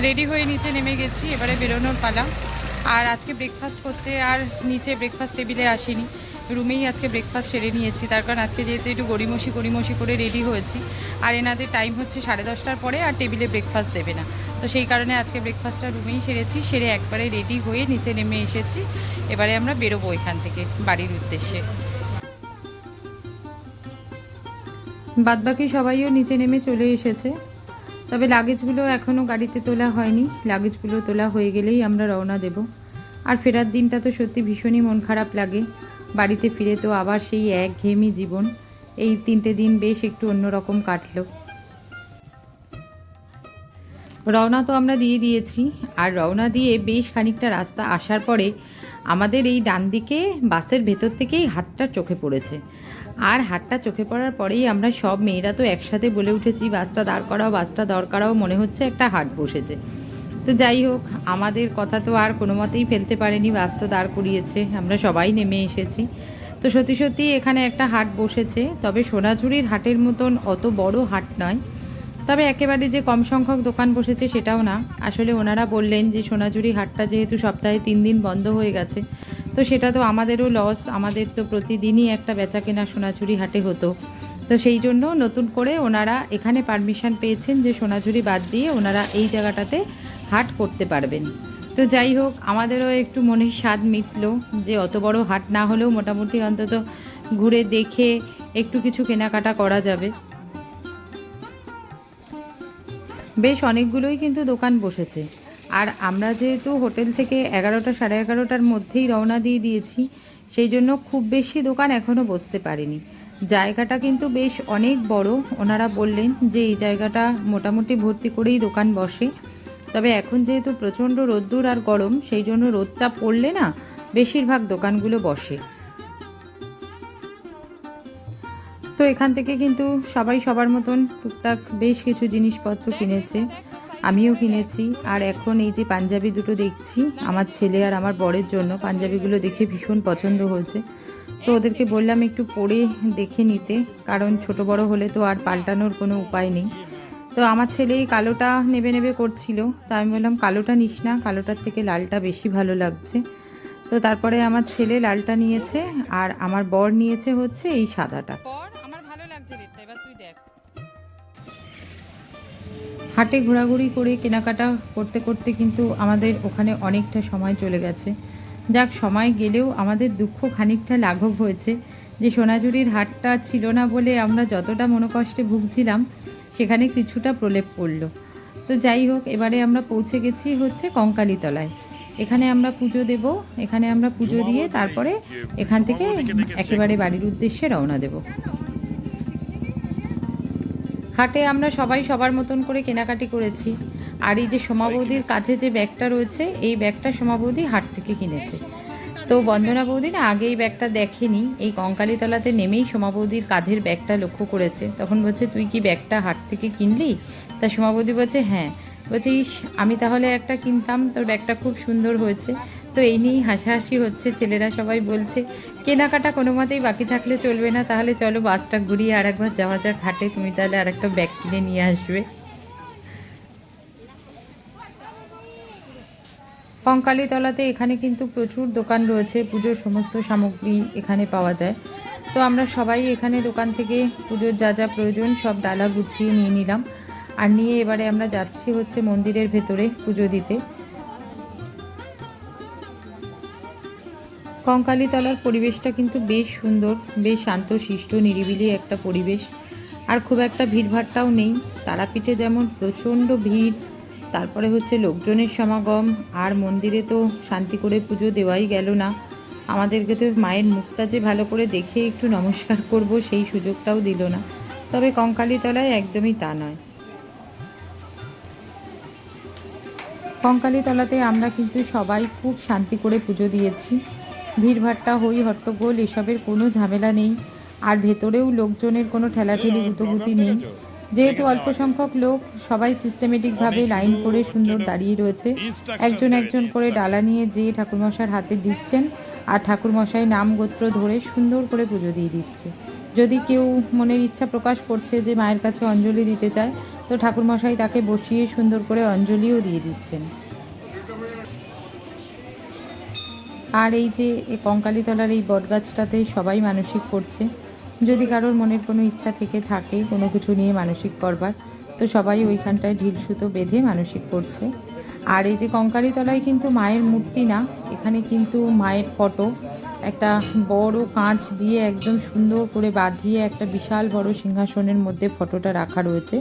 Ready হয়ে নিচে নেমে গেছি, এবারে বেরোনোর পালা। আর আজকে ব্রেকফাস্ট করতে আর নিচে ব্রেকফাস্ট টেবিলে আসিনি, রুমেই আজকে ব্রেকফাস্ট সেরে নিয়েছি। তার কারণ আজকে যেহেতু একটু গড়িমসি করে রেডি হয়েছি, আর এনাদের টাইম হচ্ছে 10:30টার পরে, আর টেবিলে ব্রেকফাস্ট দেবে না। তো সেই কারণে আজকে ব্রেকফাস্টটা রুমেই সেরেছি, সেরে একবারে রেডি হয়ে নিচে নেমে এসেছি। এবারে আমরা বেরোবো এখান থেকে বাড়ির উদ্দেশ্যে। বাদবাকি সবাইও নিচে নেমে চলে এসেছে, তবে লাগেজগুলো এখনও গাড়িতে তোলা হয়নি। লাগেজগুলো তোলা হয়ে গেলেই আমরা রওনা দেব। আর ফেরার দিনটা তো সত্যি ভীষণই মন খারাপ লাগে। বাড়িতে ফিরে তো আবার সেই একঘেয়েমি জীবন। এই 3টে দিন বেশ একটু অন্যরকম কাটলো। রওনা তো আমরা দিয়ে দিয়েছি, আর রওনা দিয়ে বেশ খানিকটা রাস্তা আসার পরে আমাদের এই ডান দিকে বাসের ভেতর থেকেই হাতটা চোখে পড়েছে। আর হাতটা চোখে পড়ার পরেই আমরা সব মেয়েরা তো একসাথে বলে উঠেছি, বাসটা দাঁড় করাও, বাসটা দাঁড় করাও, মনে হচ্ছে একটা হাট বসেছে। তো যাই হোক, আমাদের কথা তো আর কোনো মতেই ফেলতে পারেনি, বাস তো দাঁড় করিয়েছে, আমরা সবাই নেমে এসেছি। তো সত্যি সত্যি এখানে একটা হাট বসেছে, তবে সোনাঝুরির হাটের মতন অত বড় হাট নয়। তবে একেবারে যে কম সংখ্যক দোকান বসেছে সেটাও না। আসলে ওনারা বললেন যে সোনাঝুরি হাটটা যেহেতু সপ্তাহে 3 দিন বন্ধ হয়ে গেছে, তো সেটা তো আমাদেরও লস। আমাদের তো প্রতিদিনই একটা বেচা কেনা সোনাঝুরি হাটে হতো। তো সেই জন্য নতুন করে ওনারা এখানে পারমিশন পেয়েছেন যে সোনাঝুরি বাদ দিয়ে ওনারা এই জায়গাটাতে হাট করতে পারবেন। তো যাই হোক, আমাদেরও একটু মনের স্বাদ মিটলো যে অত বড় হাট না হলেও মোটামুটি অন্তত ঘুরে দেখে একটু কিছু কেনাকাটা করা যাবে। বেশ অনেকগুলোই কিন্তু দোকান বসেছে। আর আমরা যেহেতু হোটেল থেকে 11টা 11:30টার মধ্যেই রওনা দিয়ে দিয়েছি, সেই জন্য খুব বেশি দোকান এখনও বসতে পারেনি। জায়গাটা কিন্তু বেশ অনেক বড়। ওনারা বললেন যে এই জায়গাটা মোটামুটি ভর্তি করেই দোকান বসে। তবে এখন যেহেতু প্রচণ্ড রোদ্দুর আর গরম, সেই জন্য রোদটা পড়লে না বেশিরভাগ দোকানগুলো বসে। তো এখান থেকে কিন্তু সবাই সবার মতন টুকটাক বেশ কিছু জিনিসপত্র কিনেছে, আমিও কিনেছি। আর এখন এই যে পাঞ্জাবি দুটো দেখছি, আমার ছেলে আর আমার বরের জন্য পাঞ্জাবিগুলো দেখে ভীষণ পছন্দ হয়েছে। তো ওদেরকে বললাম একটু পরে দেখে নিতে, কারণ ছোট বড় হলে তো আর পাল্টানোর কোনো উপায় নেই। তো আমার ছেলে এই কালোটা নেবে নেবে করছিল, তা আমি বললাম কালোটা নিস না, কালোটার থেকে লালটা বেশি ভালো লাগছে। তো তারপরে আমার ছেলে লালটা নিয়েছে, আর আমার বর নিয়েছে হচ্ছে এই সাদাটা। হাটে ঘোরাঘুরি করে কেনাকাটা করতে করতে কিন্তু আমাদের ওখানে অনেকটা সময় চলে গেছে। যাক, সময় গেলেও আমাদের দুঃখ খানিকটা লাঘব হয়েছে যে সোনাঝুরির হাটটা ছিল না বলে আমরা যতটা মনোকষ্টে ভুগছিলাম সেখানে কিছুটা প্রলেপ পড়ল। তো যাই হোক, এবারে আমরা পৌঁছে গেছি হচ্ছে কঙ্কালীতলায়। এখানে আমরা পুজো দেব, এখানে আমরা পুজো দিয়ে তারপরে এখান থেকে একেবারে বাড়ির উদ্দেশ্যে রওনা দেব। হাটে আমরা সবাই সবার মতন করে কেনাকাটি করেছি। আর এই যে সোমা বৌদির কাঁধে যে ব্যাগটা রয়েছে, এই ব্যাগটা সোমা বৌদি হাট থেকে কিনেছে। তো বন্দনা বৌদি না আগে এই ব্যাগটা দেখেনি, এই কঙ্কালীতলাতে নেমেই সোমা বৌদির কাঁধের ব্যাগটা লক্ষ্য করেছে। তখন বলছে, তুই কি ব্যাগটা হাট থেকে কিনলি? তা সোমা বৌদি বলছে, হ্যাঁ। বলছে, ইস, আমি তাহলে একটা কিনতাম, তোর ব্যাগটা খুব সুন্দর হয়েছে। তো এই নিয়েই হাসাহাসি হচ্ছে, ছেলেরা সবাই বলছে কেনাকাটা কোনো মতেই বাকি থাকলে চলবে না, তাহলে চলো বাসটা ঘুরিয়ে আর একবার যাওয়া যাক হাটে, তুমি তাহলে আর একটা ব্যাগ কিনে নিয়ে আসবে। কঙ্কালীতলাতে এখানে কিন্তু প্রচুর দোকান রয়েছে, পুজোর সমস্ত সামগ্রী এখানে পাওয়া যায়। তো আমরা সবাই এখানে দোকান থেকে পুজোর যা যা প্রয়োজন সব ডালা গুছিয়ে নিয়ে নিলাম। আর নিয়ে এবারে আমরা যাচ্ছি হচ্ছে মন্দিরের ভেতরে পুজো দিতে। কঙ্কালীতলার পরিবেশটা কিন্তু বেশ সুন্দর, বেশ শান্তশিষ্ট নিরিবিলি একটা পরিবেশ। আর খুব একটা ভিড়ভাট্টাও নেই। তারাপীঠে যেমন প্রচণ্ড ভিড়, তারপরে হচ্ছে লোকজনের সমাগম, আর মন্দিরে তো শান্তি করে পুজো দেওয়াই গেল না। আমাদেরকে তো মায়ের মুখটা যে ভালো করে দেখে একটু নমস্কার করব সেই সুযোগটাও দিল না। তবে কঙ্কালীতলায় একদমই তা নয়। কঙ্কালীতলাতে আমরা কিন্তু সবাই খুব শান্তি করে পুজো দিয়েছি। ভিড়ভাট্টা, হই হট্টগোল এসবের কোনো ঝামেলা নেই। আর ভেতরেও লোকজনের কোনো ঠেলাঠেলি গুতোগুতি নেই। যেহেতু অল্প সংখ্যক লোক, সবাই সিস্টেমেটিকভাবে লাইন করে সুন্দর দাঁড়িয়ে রয়েছে। একজন একজন করে ডালা নিয়ে যে ঠাকুরমশার হাতে দিচ্ছেন, আর ঠাকুরমশাই নাম গোত্র ধরে সুন্দর করে পুজো দিয়ে দিচ্ছে। যদি কেউ মনের ইচ্ছা প্রকাশ করছে যে মায়ের কাছে অঞ্জলি দিতে চায়, তো তো ঠাকুরমশাই তাকে বসিয়ে সুন্দর করে অঞ্জলিও দিয়ে দিচ্ছেন। আর এই যে কঙ্কালীতলার এই বটগাছটাতে সবাই মানসিক করছে। যদি কারোর মনের কোনো ইচ্ছা থেকে থাকে কোনো কিছু নিয়ে মানসিক করবার, তো সবাই ওইখানটায় ঢিল সুতো বেঁধে মানসিক করছে। আর এই যে কঙ্কালীতলায় কিন্তু মায়ের মূর্তি না, এখানে কিন্তু মায়ের ফটো একটা বড় কাঁচ দিয়ে একদম সুন্দর করে বাঁধিয়ে একটা বিশাল বড় সিংহাসনের মধ্যে ফটোটা রাখা রয়েছে,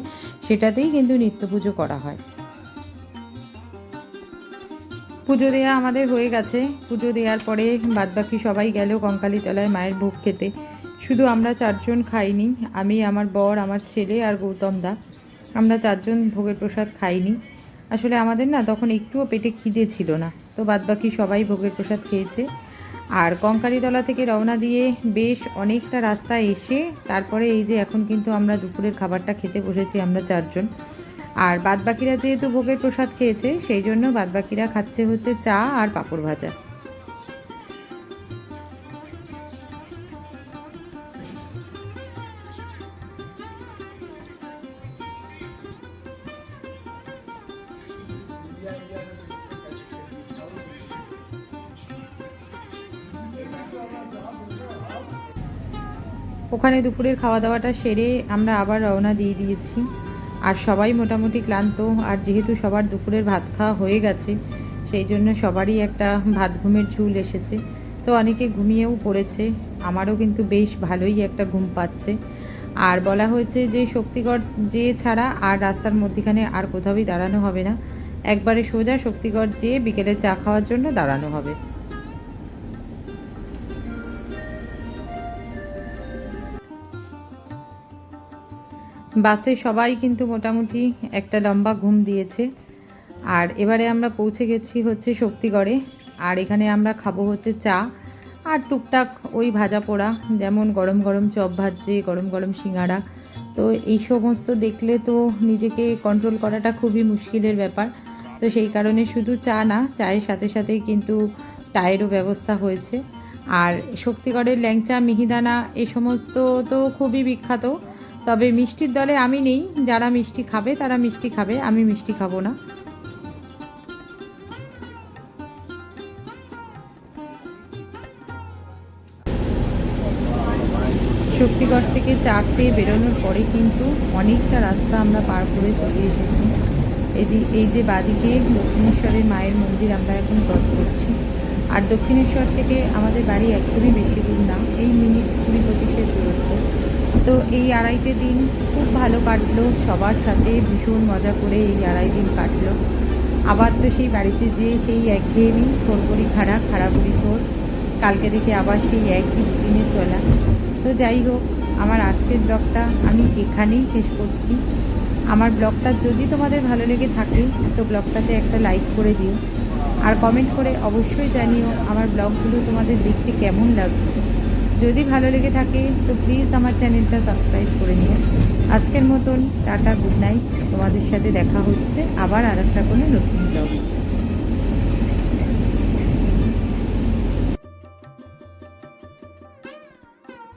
সেটাতেই কিন্তু নিত্য পুজো করা হয়। পুজো দেওয়া আমাদের হয়ে গেছে। পুজো দেওয়ার পরে বাদবাকি সবাই গেল কঙ্কালীতলায় মায়ের ভোগ খেতে। শুধু আমরা চারজন খাইনি, আমি, আমার বর, আমার ছেলে আর গৌতম দা, আমরা চারজন ভোগের প্রসাদ খাইনি। আসলে আমাদের না তখন একটুও পেটে খিদে ছিল না, তো বাদবাকি সবাই ভোগের প্রসাদ খেয়েছে। আর কঙ্কালীতলা থেকে রওনা দিয়ে বেশ অনেকটা রাস্তা এসে তারপরে এই যে এখন কিন্তু আমরা দুপুরের খাবারটা খেতে বসেছি আমরা চারজন। আর বাদবাকিরা যেহেতু ভোগের প্রসাদ খেয়েছে সেই জন্য বাদবাকিরা খাচ্ছে হচ্ছে চা আর পাঁপড় ভাজা। ওখানে দুপুরের খাওয়া দাওয়াটা সেরে আমরা আবার রওনা দিয়ে দিয়েছি। আর সবাই মোটামুটি ক্লান্ত, আর যেহেতু সবার দুপুরের ভাত খাওয়া হয়ে গেছে সেই জন্য সবারই একটা ভাত ঘুমের ঝুল এসেছে, তো অনেকে ঘুমিয়েও পড়েছে। আমারও কিন্তু বেশ ভালোই একটা ঘুম পাচ্ছে। আর বলা হয়েছে যে শক্তিগড় যে ছাড়া আর রাস্তার মধ্যিখানে আর কোথাওই দাঁড়ানো হবে না, একবারে সোজা শক্তিগড় যেয়ে বিকেলে চা খাওয়ার জন্য দাঁড়ানো হবে। বাসে সবাই কিন্তু মোটামুটি একটা লম্বা ঘুম দিয়েছে। আর এবারে আমরা পৌঁছে গেছি হচ্ছে শক্তিগড়ে। আর এখানে আমরা খাবো হচ্ছে চা আর টুকটাক ওই ভাজা পোড়া, যেমন গরম গরম চপ ভাজছে, গরম গরম সিঙ্গাড়া। তো এই সমস্ত দেখলে তো নিজেকে কন্ট্রোল করাটা খুবই মুশকিলের ব্যাপার। তো সেই কারণে শুধু চা না, চায়ের সাথে সাথেই কিন্তু চায়েরও ব্যবস্থা হয়েছে। আর শক্তিগড়ের ল্যাংচা, মিহিদানা এ সমস্ত তো খুবই বিখ্যাত। তবে মিষ্টির দলে আমি নেই, যারা মিষ্টি খাবে তারা মিষ্টি খাবে, আমি মিষ্টি খাবো না। শক্তিগড় থেকে চা খেয়ে বেরোনোর পরে কিন্তু অনেকটা রাস্তা আমরা পার করে চলে এসেছি। এই যে বাদিকে দক্ষিণেশ্বরের মায়ের মন্দির আমরা এখন ক্রস করছি। আর দক্ষিণেশ্বর থেকে আমাদের বাড়ি একদমই বেশি দূর না, এই মিনিট 20-25-এর দূরত্ব। তো এই 2.5 দিন খুব ভালো কাটলো সবার সাথে, ভীষণ মজা করে এই 2.5 দিন কাটলো। আবার তো সেই বাড়িতে যেয়ে সেই একঘেয়েমি, থোড়বড়ি খাড়াবড়ি থোর, কালকে থেকে আবার সেই একই রুটিনে চলা। তো যাই হোক, আমার আজকের ব্লগটা আমি এখানেই শেষ করছি। আমার ব্লগটা যদি তোমাদের ভালো লেগে থাকে তো ব্লগটাতে একটা লাইক করে দিও, আর কমেন্ট করে অবশ্যই জানিও আমার ব্লগগুলো তোমাদের দেখতে কেমন লাগছে। যদি ভালো লেগে থাকে তো প্লিজ আমার চ্যানেলটা সাবস্ক্রাইব করে নিও। আজকের মতন টাটা, গুড নাইট। তোমাদের সাথে দেখা হচ্ছে আবার আরেকটা কোনো নতুন ব্লগ।